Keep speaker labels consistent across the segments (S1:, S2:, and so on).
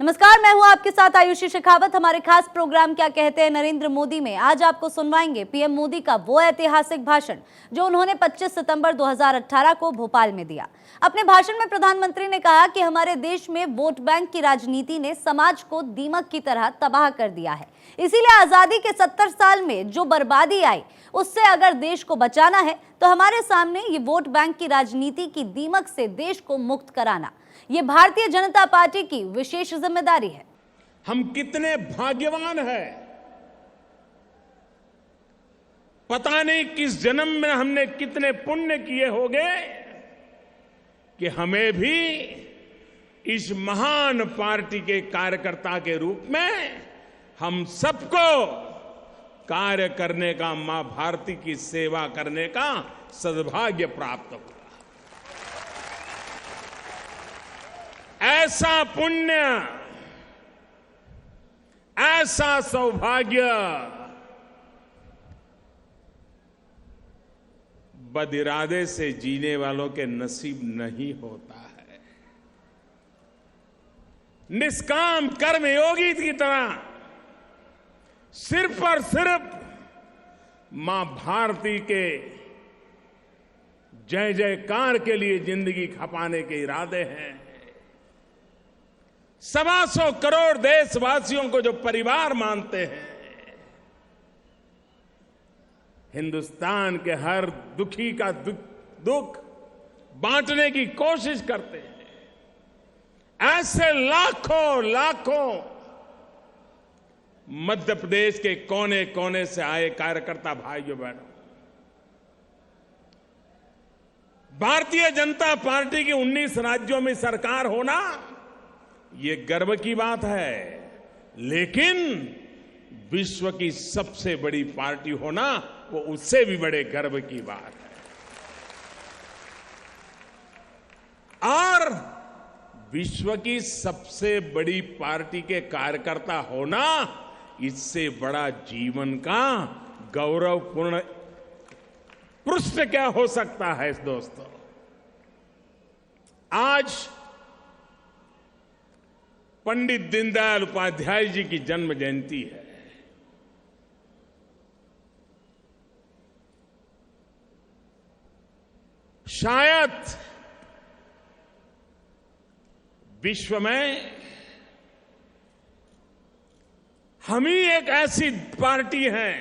S1: नमस्कार, मैं हूं आपके साथ आयुषी शेखावत। हमारे खास प्रोग्राम क्या कहते हैं नरेंद्र मोदी में आज आपको सुनवाएंगे पीएम मोदी का वो ऐतिहासिक भाषण जो उन्होंने 25 सितंबर 2018 को भोपाल में दिया। अपने भाषण में प्रधानमंत्री ने कहा कि हमारे देश में वोट बैंक की राजनीति ने समाज को दीमक की तरह तबाह कर दिया है। इसीलिए आजादी के 70 साल में जो बर्बादी आई उससे अगर देश को बचाना है तो हमारे सामने ये वोट बैंक की राजनीति की दीमक से देश को मुक्त कराना, ये भारतीय जनता पार्टी की विशेष जिम्मेदारी है।
S2: हम कितने भाग्यवान हैं। पता नहीं किस जन्म में हमने कितने पुण्य किए होंगे कि हमें भी इस महान पार्टी के कार्यकर्ता के रूप में हम सबको कार्य करने का, मां भारती की सेवा करने का सद्भाग्य प्राप्त हुआ। ऐसा पुण्य, ऐसा सौभाग्य बदिरादे से जीने वालों के नसीब नहीं होता है। निष्काम कर्म योगी की तरह सिर्फ और सिर्फ मां भारती के जय जयकार के लिए जिंदगी खपाने के इरादे हैं। 125 करोड़ देशवासियों को जो परिवार मानते हैं, हिंदुस्तान के हर दुखी का दुख बांटने की कोशिश करते हैं, ऐसे लाखों लाखों मध्य प्रदेश के कोने कोने से आए कार्यकर्ता भाइयों बहनों, भारतीय जनता पार्टी की 19 राज्यों में सरकार होना ये गर्व की बात है, लेकिन विश्व की सबसे बड़ी पार्टी होना वो उससे भी बड़े गर्व की बात है। और विश्व की सबसे बड़ी पार्टी के कार्यकर्ता होना, इससे बड़ा जीवन का गौरवपूर्ण पृष्ठ क्या हो सकता है दोस्तों। आज पंडित दीनदयाल उपाध्याय जी की जन्म जयंती है। शायद विश्व में हम ही एक ऐसी पार्टी है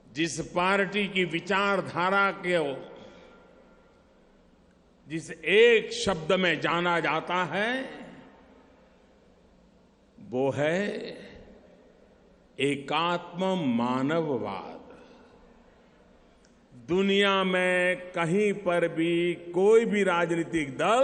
S2: जिस पार्टी की विचारधारा के जिस एक शब्द में जाना जाता है वो है एकात्म मानववाद। दुनिया में कहीं पर भी कोई भी राजनीतिक दल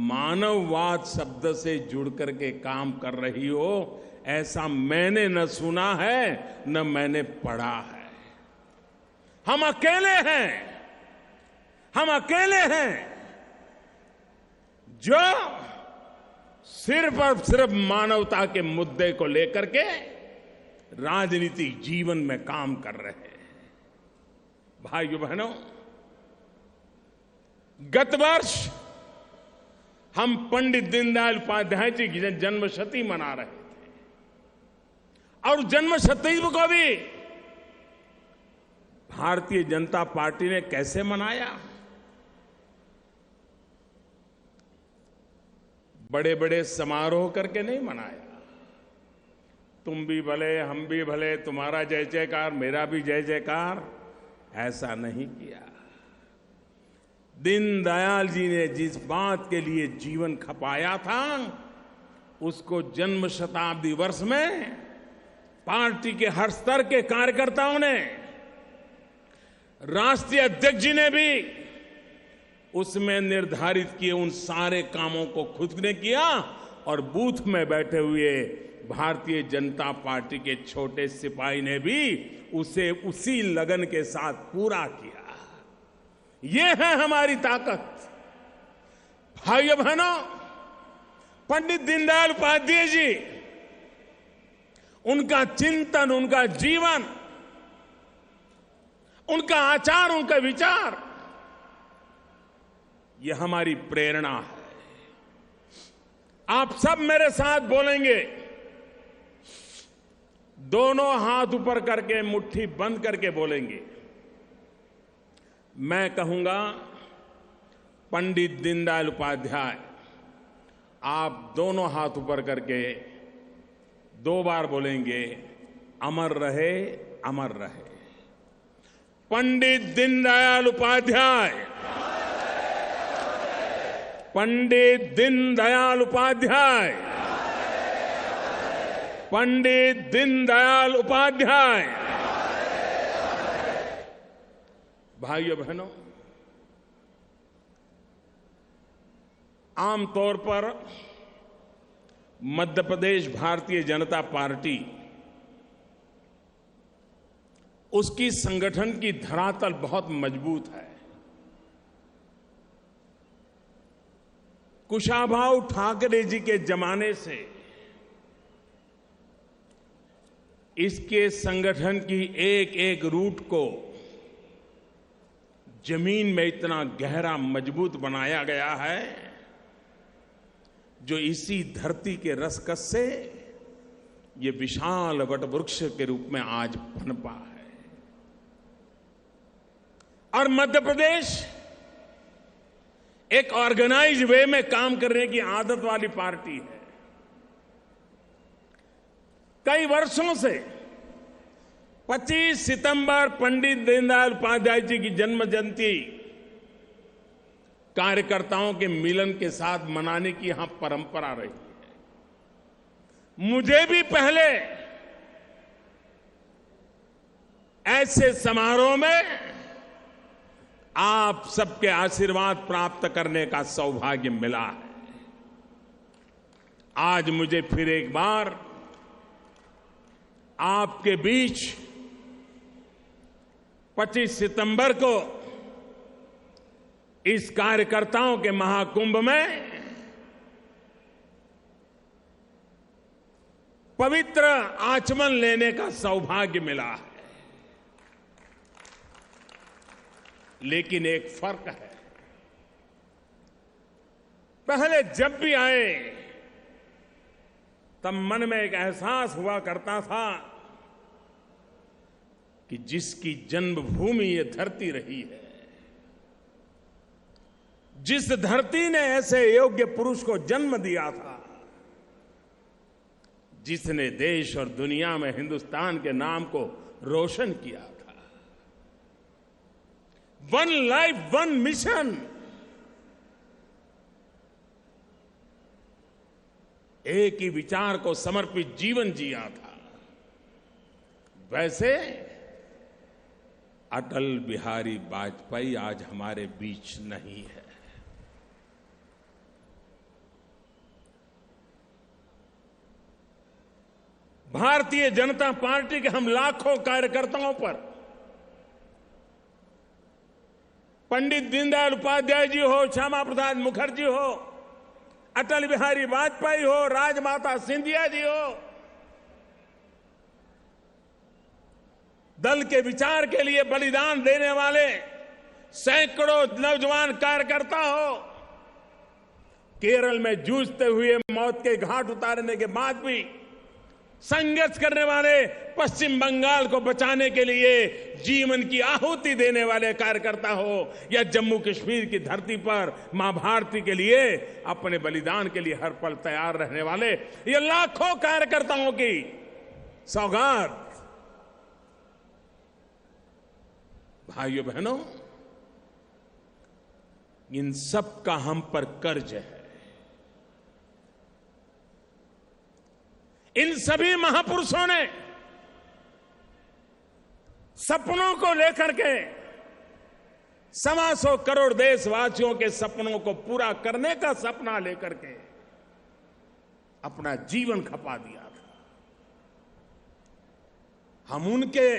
S2: मानववाद शब्द से जुड़ करके काम कर रही हो, ऐसा मैंने न सुना है न मैंने पढ़ा है। हम अकेले हैं, हम अकेले हैं जो सिर्फ और सिर्फ मानवता के मुद्दे को लेकर के राजनीतिक जीवन में काम कर रहे हैं। भाइयों बहनों, गत वर्ष हम पंडित दीनदयाल उपाध्याय जी की जन्म शती मना रहे थे और जन्म शती को भी भारतीय जनता पार्टी ने कैसे मनाया। बड़े बड़े समारोह करके नहीं मनाया। तुम भी भले, हम भी भले, तुम्हारा जय जयकार, मेरा भी जय जयकार, ऐसा नहीं किया। दीनदयाल जी ने जिस बात के लिए जीवन खपाया था, उसको जन्म शताब्दी वर्ष में पार्टी के हर स्तर के कार्यकर्ताओं ने, राष्ट्रीय अध्यक्ष जी ने भी उसमें निर्धारित किए उन सारे कामों को खुद ने किया और बूथ में बैठे हुए भारतीय जनता पार्टी के छोटे सिपाही ने भी उसे उसी लगन के साथ पूरा किया। ये है हमारी ताकत। भाइयों बहनों, पंडित दीनदयाल उपाध्याय जी, उनका चिंतन, उनका जीवन, उनका आचार, उनका विचार, ये हमारी प्रेरणा है। आप सब मेरे साथ बोलेंगे, दोनों हाथ ऊपर करके मुट्ठी बंद करके बोलेंगे। मैं कहूंगा पंडित दीनदयाल उपाध्याय, आप दोनों हाथ ऊपर करके 2 बार बोलेंगे, अमर रहे, अमर रहे। पंडित दीनदयाल उपाध्याय, पंडित दीनदयाल उपाध्याय, पंडित दीनदयाल उपाध्याय। भाइयों बहनों, आमतौर पर मध्य प्रदेश भारतीय जनता पार्टी, उसकी संगठन की धरातल बहुत मजबूत है। कुशाभाऊ ठाकरे जी के जमाने से इसके संगठन की एक एक रूट को जमीन में इतना गहरा मजबूत बनाया गया है, जो इसी धरती के रसकस से ये विशाल वटवृक्ष के रूप में आज पनपा है। और मध्य प्रदेश एक ऑर्गेनाइज वे में काम करने की आदत वाली पार्टी है। कई वर्षों से 25 सितंबर पंडित दीनदयाल उपाध्याय जी की जन्म जयंती कार्यकर्ताओं के मिलन के साथ मनाने की यहां परंपरा रही है। मुझे भी पहले ऐसे समारोह में आप सबके आशीर्वाद प्राप्त करने का सौभाग्य मिला है। आज मुझे फिर एक बार आपके बीच 25 सितंबर को इस कार्यकर्ताओं के महाकुंभ में पवित्र आचमन लेने का सौभाग्य मिला है। लेकिन एक फर्क है, पहले जब भी आए तब मन में एक एहसास हुआ करता था कि जिसकी जन्मभूमि ये धरती रही है, जिस धरती ने ऐसे योग्य पुरुष को जन्म दिया था, जिसने देश और दुनिया में हिंदुस्तान के नाम को रोशन किया था, वन लाइफ वन मिशन, एक ही विचार को समर्पित जीवन जिया था, वैसे अटल बिहारी वाजपेयी आज हमारे बीच नहीं है। भारतीय जनता पार्टी के हम लाखों कार्यकर्ताओं पर पंडित दीनदयाल उपाध्याय जी हो, श्यामा प्रसाद मुखर्जी हो, अटल बिहारी वाजपेयी हो, राजमाता सिंधिया जी हो, दल के विचार के लिए बलिदान देने वाले सैकड़ों नौजवान कार्यकर्ता हो, केरल में जूझते हुए मौत के घाट उतारने के बाद भी संघर्ष करने वाले, पश्चिम बंगाल को बचाने के लिए जीवन की आहुति देने वाले कार्यकर्ता हो, या जम्मू कश्मीर की धरती पर मां भारती के लिए अपने बलिदान के लिए हर पल तैयार रहने वाले ये लाखों कार्यकर्ताओं की सौगात, भाइयों बहनों, इन सब का हम पर कर्ज है। इन सभी महापुरुषों ने सपनों को लेकर के 125 करोड़ देशवासियों के सपनों को पूरा करने का सपना लेकर के अपना जीवन खपा दिया था। हम उनके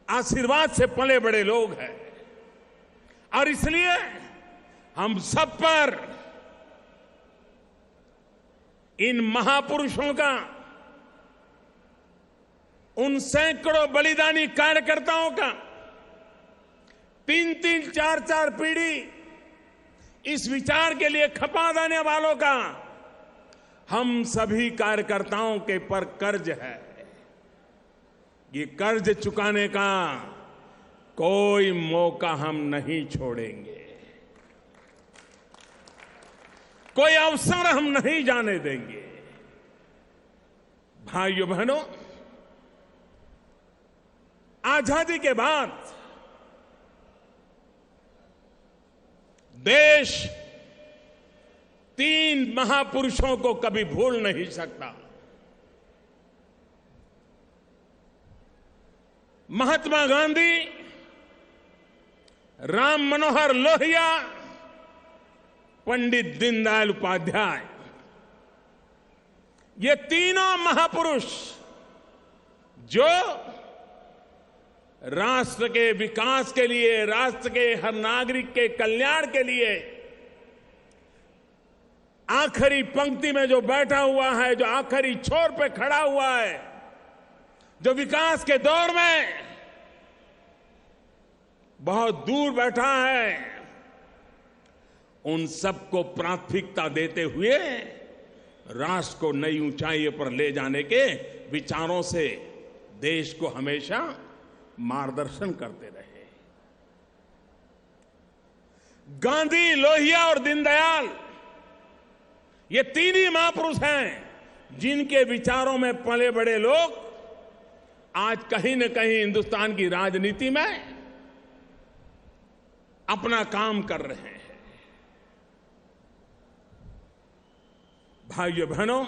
S2: आशीर्वाद से पले बड़े लोग हैं और इसलिए हम सब पर इन महापुरुषों का, उन सैकड़ों बलिदानी कार्यकर्ताओं का 3-3, 4-4 पीढ़ी इस विचार के लिए खपा देने वालों का हम सभी कार्यकर्ताओं के पर कर्ज है। ये कर्ज चुकाने का कोई मौका हम नहीं छोड़ेंगे, कोई अवसर हम नहीं जाने देंगे। भाइयों बहनों, आजादी के बाद देश 3 महापुरुषों को कभी भूल नहीं सकता। महात्मा गांधी, राम मनोहर लोहिया, पंडित दीनदयाल उपाध्याय, ये तीनों महापुरुष जो राष्ट्र के विकास के लिए, राष्ट्र के हर नागरिक के कल्याण के लिए आखिरी पंक्ति में जो बैठा हुआ है, जो आखिरी छोर पे खड़ा हुआ है, जो विकास के दौर में बहुत दूर बैठा है, उन सबको प्राथमिकता देते हुए राष्ट्र को नई ऊंचाइयों पर ले जाने के विचारों से देश को हमेशा मार्गदर्शन करते रहे। गांधी, लोहिया और दीनदयाल ये 3 ही महापुरुष हैं जिनके विचारों में पले बड़े लोग आज कहीं न कहीं हिंदुस्तान की राजनीति में अपना काम कर रहे हैं। भाइयों बहनों,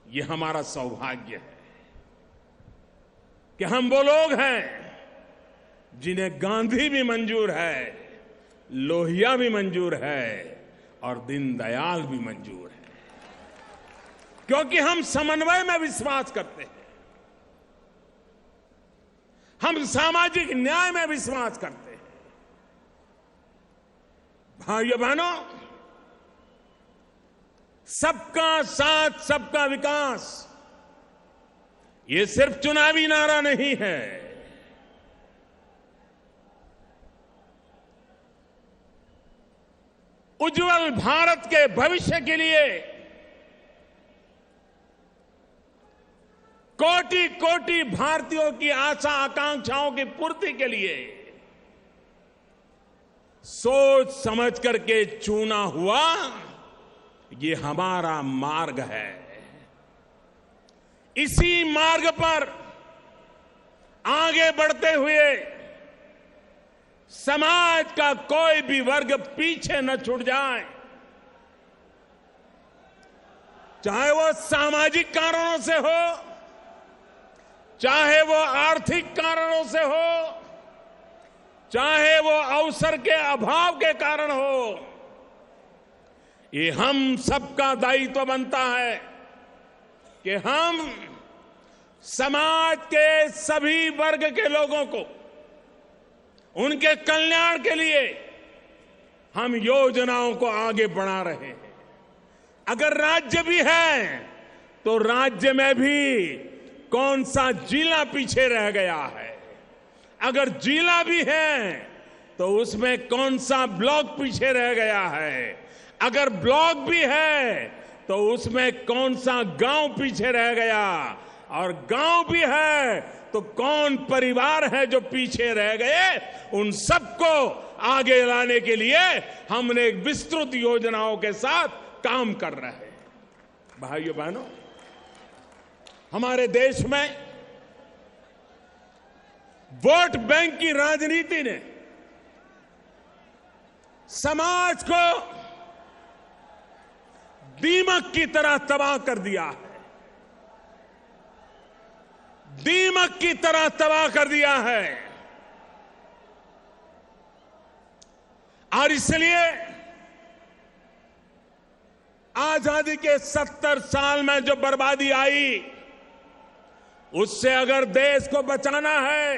S2: ये हमारा सौभाग्य है कि हम वो लोग हैं जिन्हें गांधी भी मंजूर है, लोहिया भी मंजूर है और दीनदयाल भी मंजूर है, क्योंकि हम समन्वय में विश्वास करते हैं, हम सामाजिक न्याय में विश्वास करते हैं। भाइयों बहनों, सबका साथ सबका विकास ये सिर्फ चुनावी नारा नहीं है, उज्जवल भारत के भविष्य के लिए, कोटि कोटि भारतीयों की आशा आकांक्षाओं की पूर्ति के लिए सोच समझ करके चुना हुआ ये हमारा मार्ग है। इसी मार्ग पर आगे बढ़ते हुए समाज का कोई भी वर्ग पीछे न छूट जाए, चाहे वो सामाजिक कारणों से हो, चाहे वो आर्थिक कारणों से हो, चाहे वो अवसर के अभाव के कारण हो। ये हम सबका दायित्व बनता है कि हम समाज के सभी वर्ग के लोगों को उनके कल्याण के लिए हम योजनाओं को आगे बढ़ा रहे हैं। अगर राज्य भी है तो राज्य में भी कौन सा जिला पीछे रह गया है, अगर जिला भी है तो उसमें कौन सा ब्लॉक पीछे रह गया है, अगर ब्लॉक भी है तो उसमें कौन सा गांव पीछे रह गया, और गांव भी है तो कौन परिवार है जो पीछे रह गए, उन सबको आगे लाने के लिए हमने एक विस्तृत योजनाओं के साथ काम कर रहे हैं। भाइयों बहनों, हमारे देश में वोट बैंक की राजनीति ने समाज को दीमक की तरह तबाह कर दिया है, दीमक की तरह तबाह कर दिया है। और इसलिए आजादी के 70 साल में जो बर्बादी आई, उससे अगर देश को बचाना है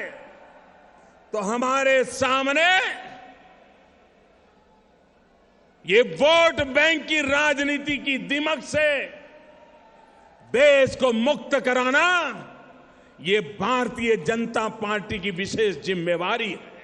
S2: तो हमारे सामने ये वोट बैंक की राजनीति की दीमक से देश को मुक्त कराना, ये भारतीय जनता पार्टी की विशेष जिम्मेवारी है।